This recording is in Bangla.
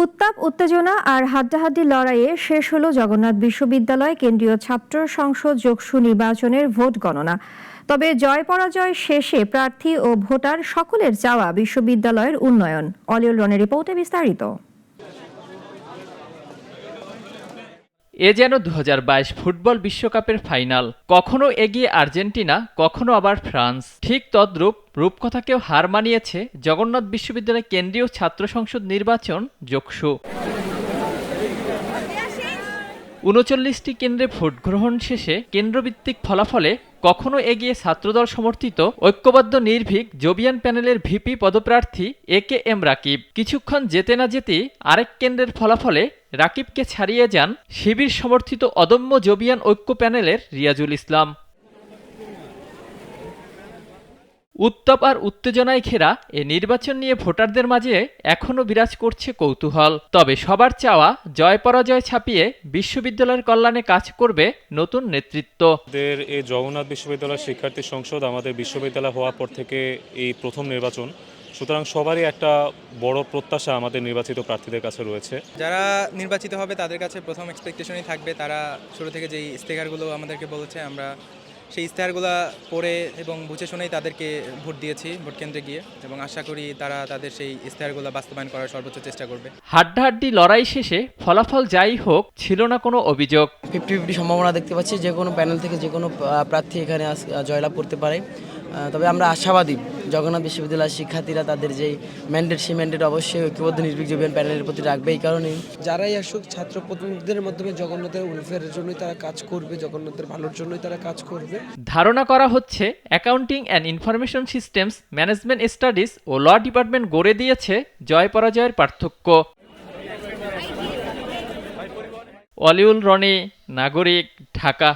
উত্তাপ উত্তেজনা আর হাড্ডাহাড্ডি লড়াইয়ে শেষ হলো জগন্নাথ বিশ্ববিদ্যালয় কেন্দ্রীয় ছাত্র সংসদ যোগসু নির্বাচনের ভোট গণনা। তবে জয় পরাজয় শেষে প্রার্থী ও ভোটার সকলের চাওয়া বিশ্ববিদ্যালয়ের উন্নয়ন। অলিউল রনের রিপোর্টে বিস্তারিত। এ যেন 2022 ফুটবল বিশ্বকাপের ফাইনাল। কখনো এগিয়ে আর্জেন্টিনা, কখনো আবার ফ্রান্স। ঠিক তদ্রূপ রূপকথাকেও হার মানিয়েছে জগন্নাথ বিশ্ববিদ্যালয় কেন্দ্রীয় ছাত্র সংসদ নির্বাচন যোগসু। ৩৯টি কেন্দ্রে ভোট গ্রহণ শেষে কেন্দ্রভিত্তিক ফলাফলে কখনো এগিয়ে ছাত্রদল সমর্থিত ঐক্যবদ্ধ নির্ভীক জোবিয়ান প্যানেলের ভিপি পদপ্রার্থী AKM রাকিব। কিছুক্ষণ যেতে না যেতেই আরেক কেন্দ্রের ফলাফলে রাকিবকে ছাড়িয়ে যান শিবির সমর্থিত অদম্য জোবিয়ান ঐক্য প্যানেলের রিয়াজুল ইসলাম। উত্তাপ আর উত্তেজনায় ঘেরা এ নির্বাচন নিয়ে ভোটারদের মাঝে এখনও বিরাজ করছে কৌতূহল। তবে সবার চাওয়া জয় পরাজয় ছাপিয়ে বিশ্ববিদ্যালয়ের কল্যাণে কাজ করবে নতুন নেতৃত্ব। আমাদের এই জগন্নাথ বিশ্ববিদ্যালয় শিক্ষার্থী সংসদ আমাদের বিশ্ববিদ্যালয় হওয়ার পর থেকে এই প্রথম নির্বাচন, সুতরাং সবারই একটা বড় প্রত্যাশা আমাদের নির্বাচিত প্রার্থীদের কাছে রয়েছে। যারা নির্বাচিত হবে তাদের কাছে প্রথম এক্সপেকটেশনই থাকবে, তারা শুরু থেকে যেই ইস্তেহারগুলো আমাদেরকে বলেছে আমরা সেই ইস্তেহারগুলো পড়ে এবং বুঝে শুনেই তাদেরকে ভোট দিয়েছি ভোট কেন্দ্রে গিয়ে, এবং আশা করি তারা তাদের সেই ইস্তেহারগুলো বাস্তবায়ন করার সর্বোচ্চ চেষ্টা করবে। হাড্ডাহাড্ডি লড়াই শেষে ফলাফল যাই হোক ছিল না কোনো অভিযোগ। 50-50 সম্ভাবনা দেখতে পাচ্ছি, যে কোনো প্যানেল থেকে যে কোনো প্রার্থী এখানে জয়লাভ করতে পারে। তবে আমরা আশাবাদী জগন্নাথ বিশ্ববিদ্যালয়ের শিক্ষার্থীরা তাদের যেই ম্যান্ডেট, সেই ম্যান্ডেট অবশ্যই ঐক্যবদ্ধ নির্ভীক জোবিয়ান প্যানেলের প্রতি রাখবে। এই কারণেই যারাই আসুক ছাত্র প্রতিনিধিদের মাধ্যমে জগন্নাথের ওয়েলফেয়ারের জন্যই তারা কাজ করবে, জগন্নাথের ভালোর জন্যই তারা কাজ করবে। ধারণা করা হচ্ছে accounting and information systems, management studies ও ল ডিপার্টমেন্ট গড়ে দিয়েছে জয় পরাজয়ের পার্থক্য। অলিউল রনি, নাগরিক, ঢাকা।